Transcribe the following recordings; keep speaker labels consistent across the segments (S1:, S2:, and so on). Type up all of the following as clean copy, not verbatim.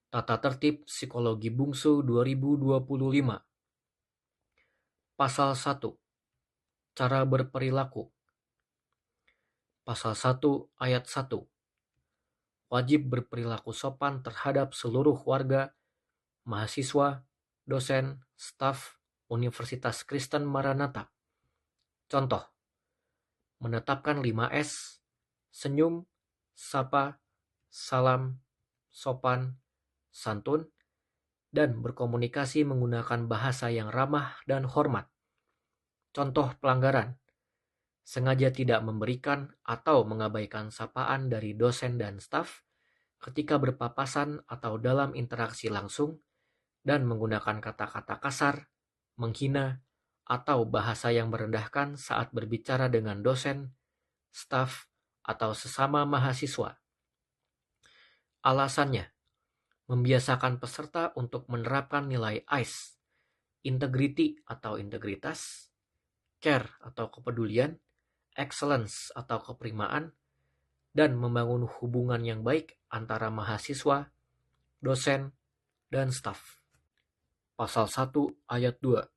S1: Tata Tertib Psikologi Bungsu 2025. Pasal 1. Cara berperilaku. Pasal 1 ayat 1. Wajib berperilaku sopan terhadap seluruh warga, mahasiswa, dosen, staf Universitas Kristen Maranatha. Contoh, menetapkan 5S, senyum, sapa, salam, sopan, santun, dan berkomunikasi menggunakan bahasa yang ramah dan hormat. Contoh pelanggaran: sengaja tidak memberikan atau mengabaikan sapaan dari dosen dan staf ketika berpapasan atau dalam interaksi langsung, dan menggunakan kata-kata kasar, menghina, atau bahasa yang merendahkan saat berbicara dengan dosen, staf, atau sesama mahasiswa. Alasannya, membiasakan peserta untuk menerapkan nilai ICE, integrity atau integritas, care atau kepedulian, excellence atau keprimaan, dan membangun hubungan yang baik antara mahasiswa, dosen, dan staf. Pasal 1 ayat 2.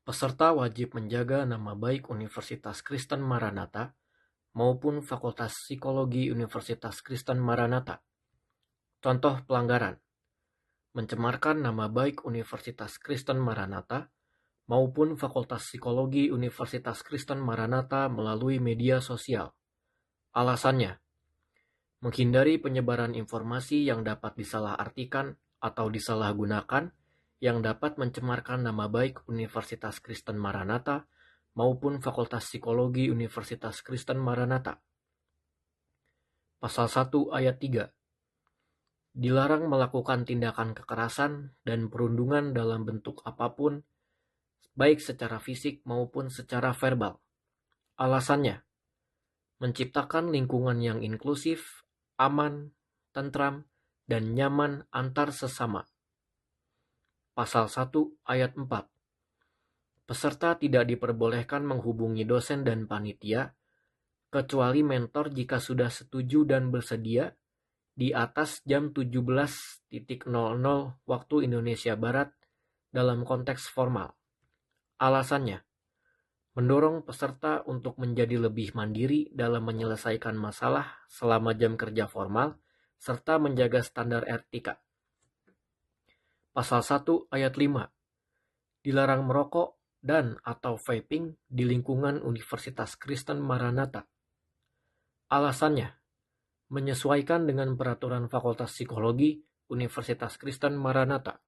S1: Peserta wajib menjaga nama baik Universitas Kristen Maranatha maupun Fakultas Psikologi Universitas Kristen Maranatha. Contoh pelanggaran: mencemarkan nama baik Universitas Kristen Maranatha maupun Fakultas Psikologi Universitas Kristen Maranatha melalui media sosial. Alasannya, menghindari penyebaran informasi yang dapat disalahartikan atau disalahgunakan yang dapat mencemarkan nama baik Universitas Kristen Maranatha maupun Fakultas Psikologi Universitas Kristen Maranatha. Pasal 1 ayat 3. Dilarang melakukan tindakan kekerasan dan perundungan dalam bentuk apapun, baik secara fisik maupun secara verbal. Alasannya, menciptakan lingkungan yang inklusif, aman, tentram, dan nyaman antar sesama. Pasal 1 ayat 4. Peserta tidak diperbolehkan menghubungi dosen dan panitia, kecuali mentor jika sudah setuju dan bersedia, di atas jam 17.00 waktu Indonesia Barat dalam konteks formal. Alasannya, mendorong peserta untuk menjadi lebih mandiri dalam menyelesaikan masalah selama jam kerja formal, serta menjaga standar etika. Pasal 1 ayat 5. Dilarang merokok dan atau vaping di lingkungan Universitas Kristen Maranatha. Alasannya, menyesuaikan dengan peraturan Fakultas Psikologi Universitas Kristen Maranatha.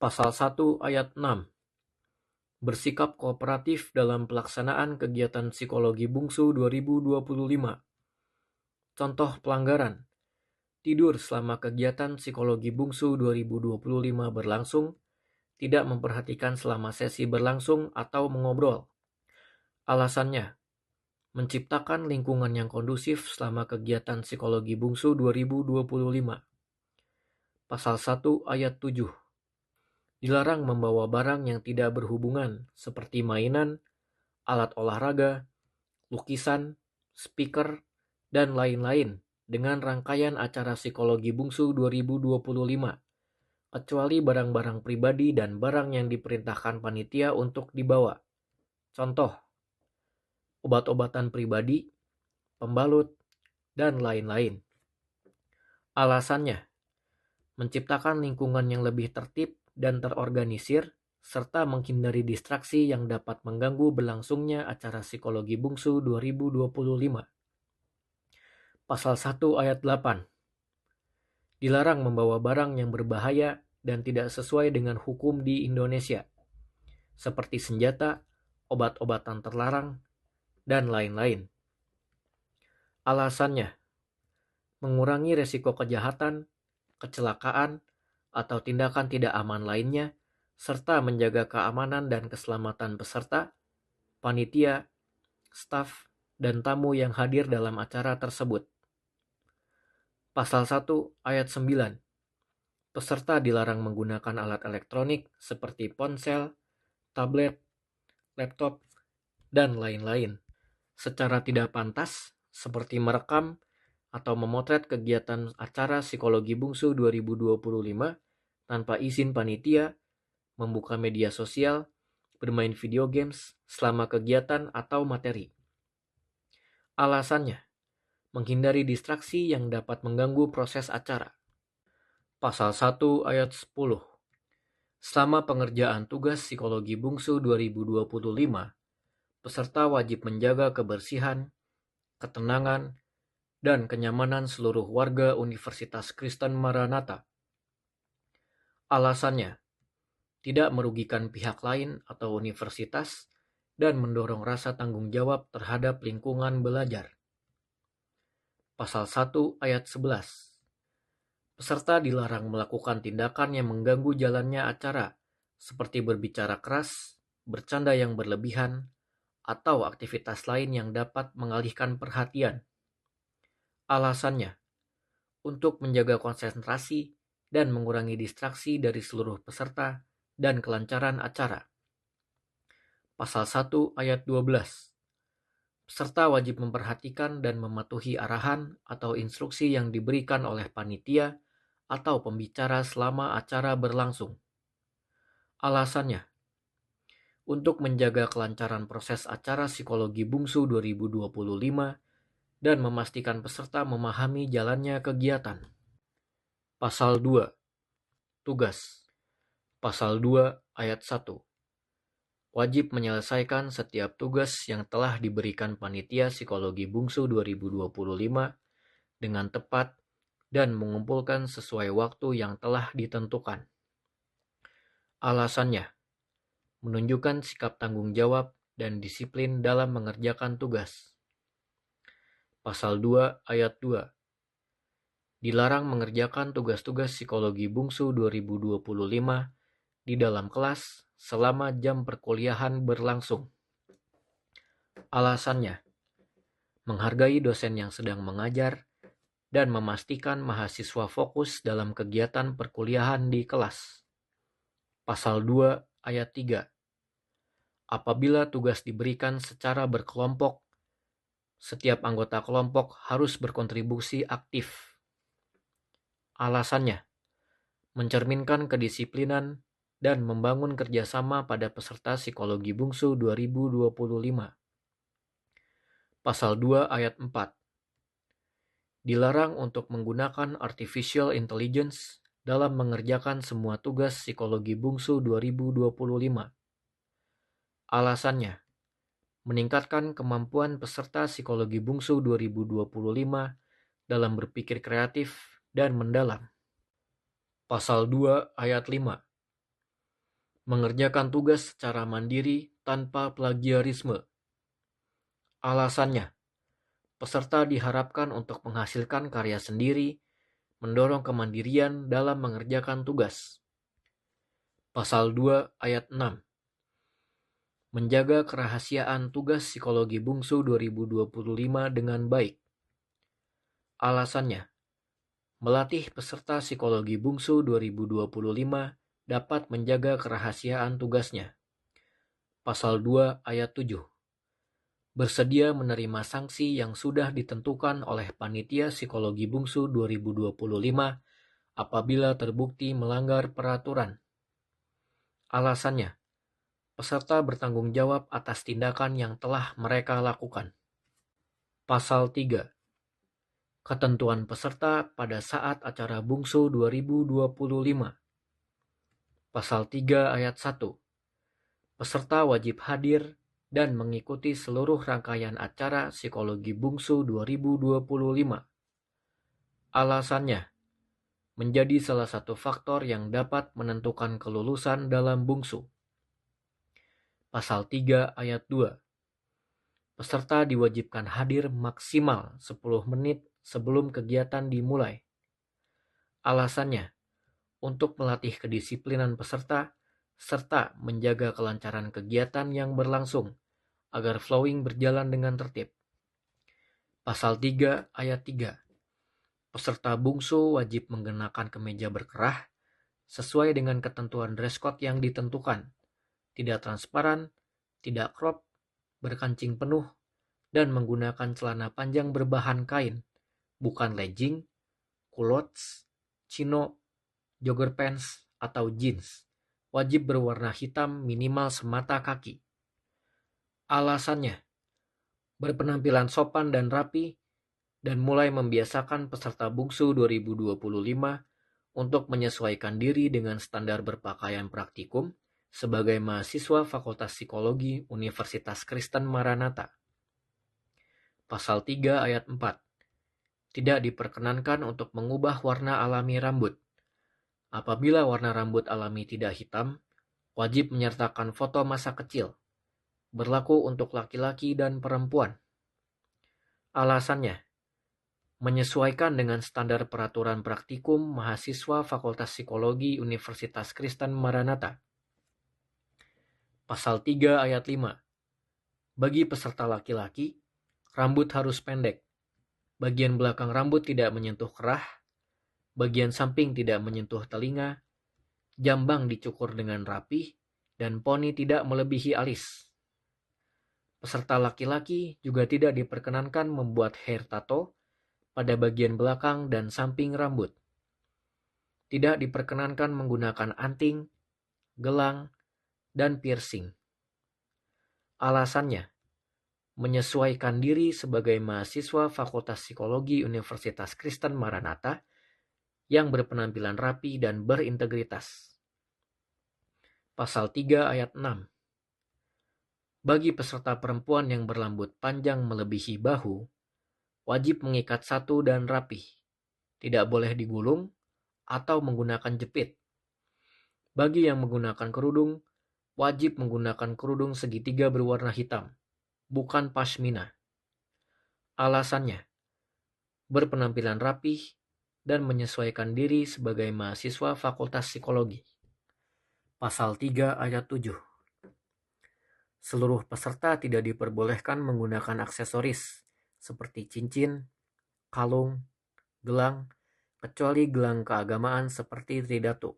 S1: Pasal 1 ayat 6. Bersikap kooperatif dalam pelaksanaan kegiatan Psikologi Bungsu 2025. Contoh pelanggaran: tidur selama kegiatan Psikologi Bungsu 2025 berlangsung, tidak memperhatikan selama sesi berlangsung atau mengobrol. Alasannya, menciptakan lingkungan yang kondusif selama kegiatan Psikologi Bungsu 2025. Pasal 1 ayat 7. Dilarang membawa barang yang tidak berhubungan seperti mainan, alat olahraga, lukisan, speaker, dan lain-lain dengan rangkaian acara Psikologi Bungsu 2025, kecuali barang-barang pribadi dan barang yang diperintahkan panitia untuk dibawa. Contoh, obat-obatan pribadi, pembalut, dan lain-lain. Alasannya, menciptakan lingkungan yang lebih tertib dan terorganisir, serta menghindari distraksi yang dapat mengganggu berlangsungnya acara Psikologi Bungsu 2025. Pasal 1 ayat 8. Dilarang membawa barang yang berbahaya dan tidak sesuai dengan hukum di Indonesia, seperti senjata, obat-obatan terlarang, dan lain-lain. Alasannya, mengurangi resiko kejahatan, kecelakaan, atau tindakan tidak aman lainnya, serta menjaga keamanan dan keselamatan peserta, panitia, staf, dan tamu yang hadir dalam acara tersebut. Pasal 1 ayat 9. Peserta dilarang menggunakan alat elektronik seperti ponsel, tablet, laptop, dan lain-lain secara tidak pantas, seperti merekam atau memotret kegiatan acara psikologi bungsu 2025 tanpa izin panitia, membuka media sosial, bermain video games selama kegiatan atau materi. Alasannya, menghindari distraksi yang dapat mengganggu proses acara. Pasal 1 ayat 10. Selama pengerjaan tugas psikologi bungsu 2025, peserta wajib menjaga kebersihan, ketenangan, dan kenyamanan seluruh warga Universitas Kristen Maranatha. Alasannya, tidak merugikan pihak lain atau universitas dan mendorong rasa tanggung jawab terhadap lingkungan belajar. Pasal 1 ayat 11. Peserta dilarang melakukan tindakan yang mengganggu jalannya acara, seperti berbicara keras, bercanda yang berlebihan, atau aktivitas lain yang dapat mengalihkan perhatian. Alasannya, untuk menjaga konsentrasi dan mengurangi distraksi dari seluruh peserta dan kelancaran acara. Pasal 1 ayat 12. Peserta wajib memperhatikan dan mematuhi arahan atau instruksi yang diberikan oleh panitia atau pembicara selama acara berlangsung. Alasannya, untuk menjaga kelancaran proses acara psikologi bungsu 2025 dan memastikan peserta memahami jalannya kegiatan. Pasal 2. Tugas. Pasal 2 ayat 1. Wajib menyelesaikan setiap tugas yang telah diberikan panitia psikologi bungsu 2025 dengan tepat dan mengumpulkan sesuai waktu yang telah ditentukan. Alasannya, menunjukkan sikap tanggung jawab dan disiplin dalam mengerjakan tugas. Pasal 2 ayat 2. Dilarang mengerjakan tugas-tugas psikologi bungsu 2025 di dalam kelas selama jam perkuliahan berlangsung. Alasannya, menghargai dosen yang sedang mengajar dan memastikan mahasiswa fokus dalam kegiatan perkuliahan di kelas. Pasal 2 ayat 3. Apabila tugas diberikan secara berkelompok, setiap anggota kelompok harus berkontribusi aktif. Alasannya, mencerminkan kedisiplinan dan membangun kerjasama pada peserta psikologi bungsu 2025. Pasal 2 ayat 4. Dilarang untuk menggunakan artificial intelligence dalam mengerjakan semua tugas psikologi bungsu 2025. Alasannya, meningkatkan kemampuan peserta psikologi bungsu 2025 dalam berpikir kreatif dan mendalam. Pasal 2 ayat 5. Mengerjakan tugas secara mandiri tanpa plagiarisme. Alasannya, peserta diharapkan untuk menghasilkan karya sendiri, mendorong kemandirian dalam mengerjakan tugas. Pasal 2 ayat 6. Menjaga kerahasiaan tugas psikologi bungsu 2025 dengan baik. Alasannya, melatih peserta psikologi bungsu 2025 dapat menjaga kerahasiaan tugasnya. Pasal 2 ayat 7. Bersedia menerima sanksi yang sudah ditentukan oleh panitia psikologi bungsu 2025 apabila terbukti melanggar peraturan. Alasannya, peserta bertanggung jawab atas tindakan yang telah mereka lakukan. Pasal 3. Ketentuan peserta pada saat acara bungsu 2025. Pasal 3 ayat 1. Peserta wajib hadir dan mengikuti seluruh rangkaian acara psikologi bungsu 2025. Alasannya, menjadi salah satu faktor yang dapat menentukan kelulusan dalam bungsu. Pasal 3 ayat 2. Peserta diwajibkan hadir maksimal 10 menit sebelum kegiatan dimulai. Alasannya, untuk melatih kedisiplinan peserta serta menjaga kelancaran kegiatan yang berlangsung agar flowing berjalan dengan tertib. Pasal 3 ayat 3. Peserta bungsu wajib mengenakan kemeja berkerah sesuai dengan ketentuan dress code yang ditentukan. Tidak transparan, tidak crop, berkancing penuh, dan menggunakan celana panjang berbahan kain, bukan legging, culottes, chino, jogger pants, atau jeans. Wajib berwarna hitam minimal semata kaki. Alasannya, berpenampilan sopan dan rapi, dan mulai membiasakan peserta bungsu 2025 untuk menyesuaikan diri dengan standar berpakaian praktikum sebagai mahasiswa Fakultas Psikologi Universitas Kristen Maranatha. Pasal 3 ayat 4. Tidak diperkenankan untuk mengubah warna alami rambut. Apabila warna rambut alami tidak hitam, wajib menyertakan foto masa kecil. Berlaku untuk laki-laki dan perempuan. Alasannya, menyesuaikan dengan standar peraturan praktikum mahasiswa Fakultas Psikologi Universitas Kristen Maranatha. Pasal 3 ayat 5. Bagi peserta laki-laki, rambut harus pendek. Bagian belakang rambut tidak menyentuh kerah, bagian samping tidak menyentuh telinga, jambang dicukur dengan rapih, dan poni tidak melebihi alis. Peserta laki-laki juga tidak diperkenankan membuat hair tattoo pada bagian belakang dan samping rambut. Tidak diperkenankan menggunakan anting, gelang, dan piercing. Alasannya, menyesuaikan diri sebagai mahasiswa Fakultas Psikologi Universitas Kristen Maranatha yang berpenampilan rapi dan berintegritas. Pasal 3 ayat 6. Bagi peserta perempuan yang berrambut panjang melebihi bahu, wajib mengikat satu dan rapih. Tidak boleh digulung atau menggunakan jepit. Bagi yang menggunakan kerudung, wajib menggunakan kerudung segitiga berwarna hitam, bukan pashmina. Alasannya, berpenampilan rapih dan menyesuaikan diri sebagai mahasiswa Fakultas Psikologi. Pasal 3 ayat 7. Seluruh peserta tidak diperbolehkan menggunakan aksesoris seperti cincin, kalung, gelang, kecuali gelang keagamaan seperti tridatu.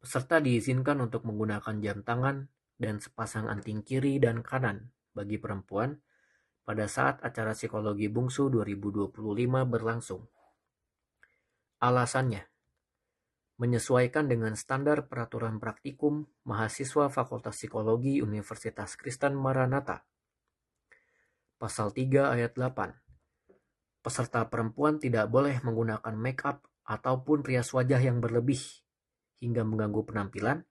S1: Peserta diizinkan untuk menggunakan jam tangan dan sepasang anting kiri dan kanan bagi perempuan pada saat acara psikologi bungsu 2025 berlangsung. Alasannya, menyesuaikan dengan standar peraturan praktikum mahasiswa Fakultas Psikologi Universitas Kristen Maranatha. Pasal 3 ayat 8. Peserta perempuan tidak boleh menggunakan make up ataupun rias wajah yang berlebih hingga mengganggu penampilan,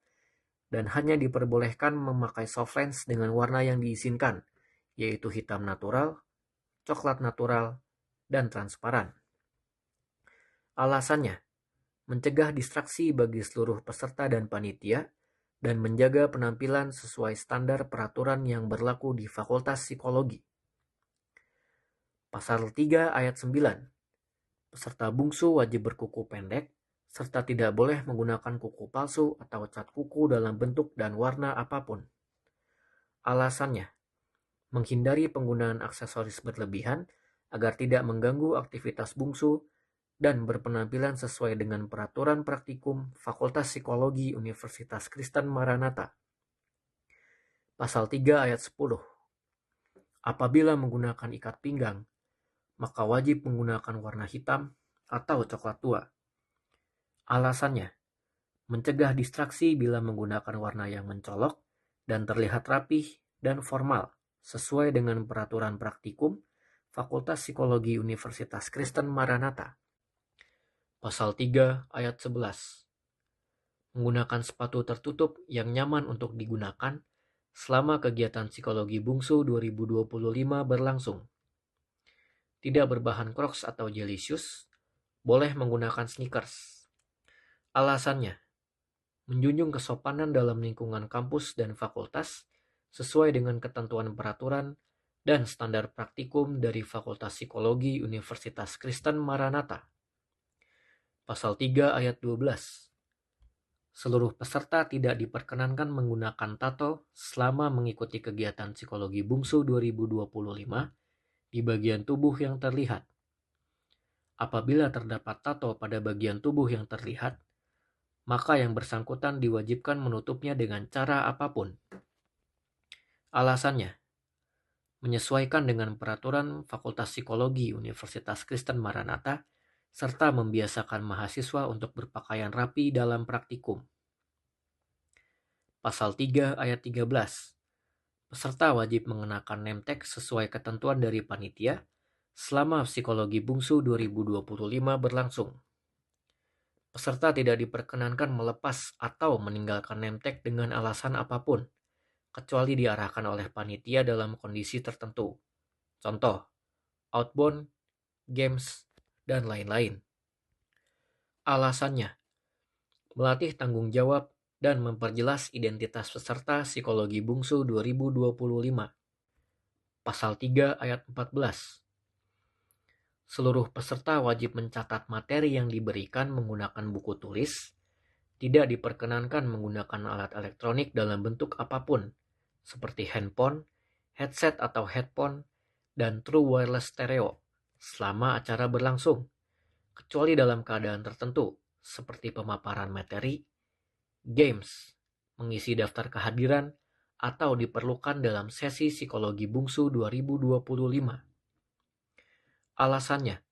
S1: dan hanya diperbolehkan memakai soft lens dengan warna yang diizinkan, yaitu hitam natural, coklat natural, dan transparan. Alasannya, mencegah distraksi bagi seluruh peserta dan panitia, dan menjaga penampilan sesuai standar peraturan yang berlaku di Fakultas Psikologi. Pasal 3 ayat 9. Peserta bungsu wajib berkuku pendek, serta tidak boleh menggunakan kuku palsu atau cat kuku dalam bentuk dan warna apapun. Alasannya, menghindari penggunaan aksesoris berlebihan agar tidak mengganggu aktivitas bungsu dan berpenampilan sesuai dengan peraturan praktikum Fakultas Psikologi Universitas Kristen Maranatha. Pasal 3 ayat 10. Apabila menggunakan ikat pinggang, maka wajib menggunakan warna hitam atau coklat tua. Alasannya, mencegah distraksi bila menggunakan warna yang mencolok dan terlihat rapih dan formal sesuai dengan peraturan praktikum Fakultas Psikologi Universitas Kristen Maranatha. Pasal 3 ayat 11. Menggunakan sepatu tertutup yang nyaman untuk digunakan selama kegiatan psikologi bungsu 2025 berlangsung. Tidak berbahan Crocs atau jelly shoes, boleh menggunakan sneakers. Alasannya, menjunjung kesopanan dalam lingkungan kampus dan fakultas sesuai dengan ketentuan peraturan dan standar praktikum dari Fakultas Psikologi Universitas Kristen Maranatha. Pasal 3 ayat 12. Seluruh peserta tidak diperkenankan menggunakan tato selama mengikuti kegiatan psikologi bungsu 2025 di bagian tubuh yang terlihat. Apabila terdapat tato pada bagian tubuh yang terlihat, maka yang bersangkutan diwajibkan menutupnya dengan cara apapun. Alasannya, menyesuaikan dengan peraturan Fakultas Psikologi Universitas Kristen Maranatha, serta membiasakan mahasiswa untuk berpakaian rapi dalam praktikum. Pasal 3 ayat 13. Peserta wajib mengenakan name tag sesuai ketentuan dari panitia selama Psikologi Bungsu 2025 berlangsung. Peserta tidak diperkenankan melepas atau meninggalkan name tag dengan alasan apapun, kecuali diarahkan oleh panitia dalam kondisi tertentu. Contoh, outbound, games, dan lain-lain. Alasannya, melatih tanggung jawab dan memperjelas identitas peserta Psikologi Bungsu 2025. Pasal 3 ayat 14. Seluruh peserta wajib mencatat materi yang diberikan menggunakan buku tulis, tidak diperkenankan menggunakan alat elektronik dalam bentuk apapun, seperti handphone, headset atau headphone, dan true wireless stereo, selama acara berlangsung, kecuali dalam keadaan tertentu, seperti pemaparan materi, games, mengisi daftar kehadiran, atau diperlukan dalam sesi Psikologi Bungsu 2025. Alasannya,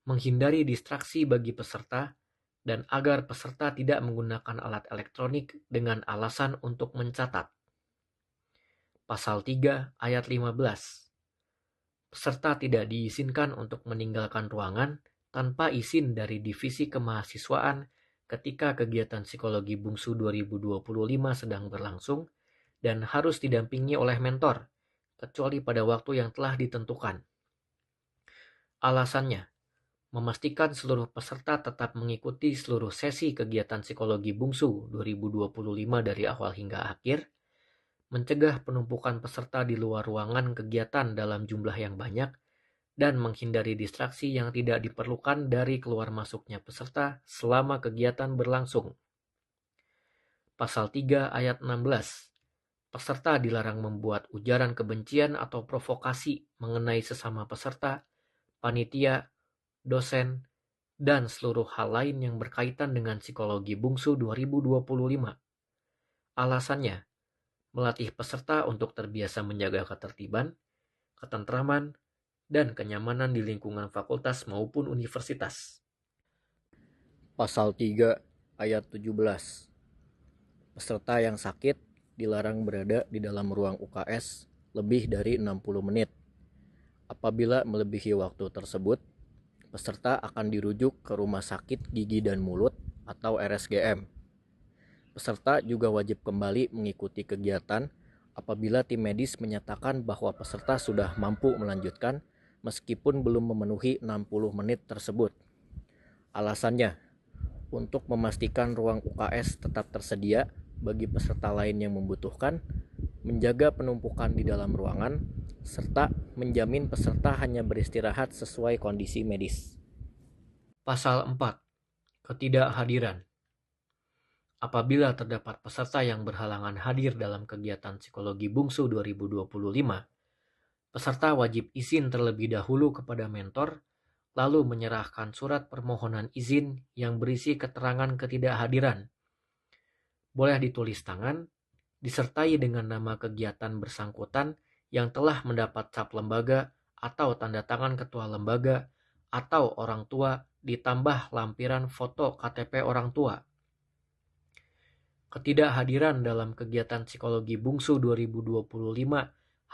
S1: menghindari distraksi bagi peserta dan agar peserta tidak menggunakan alat elektronik dengan alasan untuk mencatat. Pasal 3 ayat 15. Peserta tidak diizinkan untuk meninggalkan ruangan tanpa izin dari Divisi Kemahasiswaan ketika kegiatan Psikologi Bungsu 2025 sedang berlangsung dan harus didampingi oleh mentor, kecuali pada waktu yang telah ditentukan. Alasannya, memastikan seluruh peserta tetap mengikuti seluruh sesi kegiatan Psikologi Bungsu 2025 dari awal hingga akhir, mencegah penumpukan peserta di luar ruangan kegiatan dalam jumlah yang banyak, dan menghindari distraksi yang tidak diperlukan dari keluar masuknya peserta selama kegiatan berlangsung. Pasal 3 ayat 16. Peserta dilarang membuat ujaran kebencian atau provokasi mengenai sesama peserta, panitia, dosen, dan seluruh hal lain yang berkaitan dengan Psikologi Bungsu 2025. Alasannya, melatih peserta untuk terbiasa menjaga ketertiban, ketentraman, dan kenyamanan di lingkungan fakultas maupun universitas. Pasal 3 ayat 17. Peserta yang sakit dilarang berada di dalam ruang UKS lebih dari 60 menit. Apabila melebihi waktu tersebut, peserta akan dirujuk ke Rumah Sakit Gigi dan Mulut atau RSGM. Peserta juga wajib kembali mengikuti kegiatan apabila tim medis menyatakan bahwa peserta sudah mampu melanjutkan meskipun belum memenuhi 60 menit tersebut. Alasannya, untuk memastikan ruang UKS tetap tersedia bagi peserta lain yang membutuhkan, menjaga penumpukan di dalam ruangan, serta menjamin peserta hanya beristirahat sesuai kondisi medis. Pasal 4. Ketidakhadiran. Apabila terdapat peserta yang berhalangan hadir dalam kegiatan Psikologi Bungsu 2025, peserta wajib izin terlebih dahulu kepada mentor, lalu menyerahkan surat permohonan izin yang berisi keterangan ketidakhadiran. Boleh ditulis tangan, disertai dengan nama kegiatan bersangkutan yang telah mendapat cap lembaga atau tanda tangan ketua lembaga atau orang tua ditambah lampiran foto KTP orang tua. Ketidakhadiran dalam kegiatan Psikologi Bungsu 2025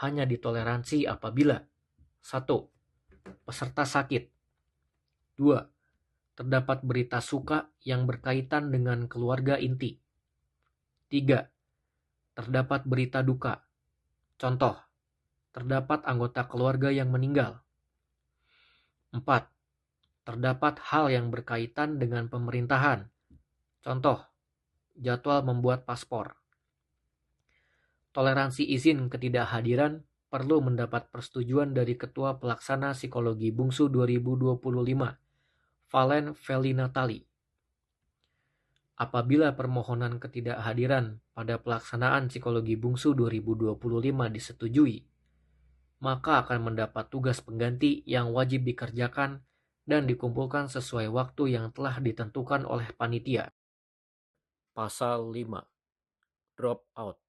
S1: hanya ditoleransi apabila 1. Peserta sakit. 2. Terdapat berita suka yang berkaitan dengan keluarga inti. 3. Terdapat berita duka. Contoh, terdapat anggota keluarga yang meninggal. 4. Terdapat hal yang berkaitan dengan pemerintahan. Contoh, jadwal membuat paspor. Toleransi izin ketidakhadiran perlu mendapat persetujuan dari Ketua Pelaksana Psikologi Bungsu 2025, Valen Felinatali. Apabila permohonan ketidakhadiran pada pelaksanaan Psikologi Bungsu 2025 disetujui, maka akan mendapat tugas pengganti yang wajib dikerjakan dan dikumpulkan sesuai waktu yang telah ditentukan oleh panitia. Pasal 5. Drop out.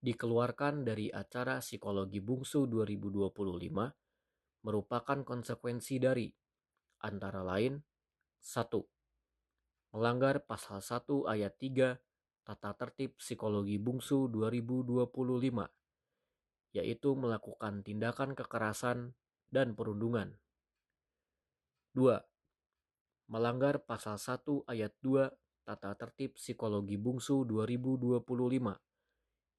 S1: dikeluarkan dari acara Psikologi Bungsu 2025 merupakan konsekuensi dari antara lain 1. Melanggar pasal 1 ayat 3 Tata Tertib Psikologi Bungsu 2025, yaitu melakukan tindakan kekerasan dan perundungan. 2. Melanggar pasal 1 ayat 2 Tata Tertib Psikologi Bungsu 2025,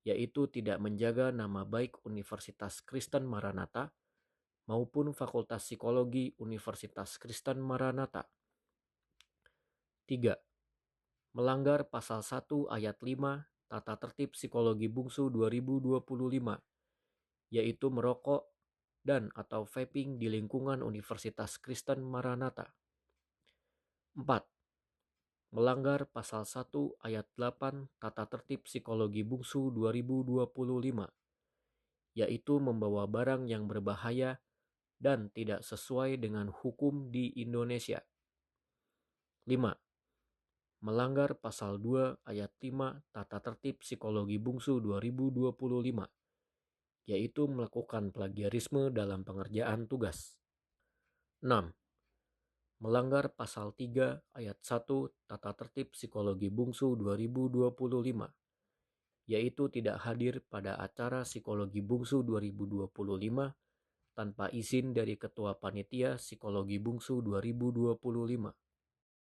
S1: yaitu tidak menjaga nama baik Universitas Kristen Maranatha maupun Fakultas Psikologi Universitas Kristen Maranatha. 3. Melanggar pasal 1 ayat 5 Tata Tertib Psikologi Bungsu 2025, yaitu merokok dan atau vaping di lingkungan Universitas Kristen Maranatha. 4. Melanggar pasal 1 ayat 8 Tata Tertib Psikologi Bungsu 2025, yaitu membawa barang yang berbahaya dan tidak sesuai dengan hukum di Indonesia. 5. Melanggar pasal 2 ayat 5 Tata Tertib Psikologi Bungsu 2025, yaitu melakukan plagiarisme dalam pengerjaan tugas. 6. Melanggar pasal 3 ayat 1 Tata Tertib Psikologi Bungsu 2025, yaitu tidak hadir pada acara Psikologi Bungsu 2025 tanpa izin dari Ketua Panitia Psikologi Bungsu 2025.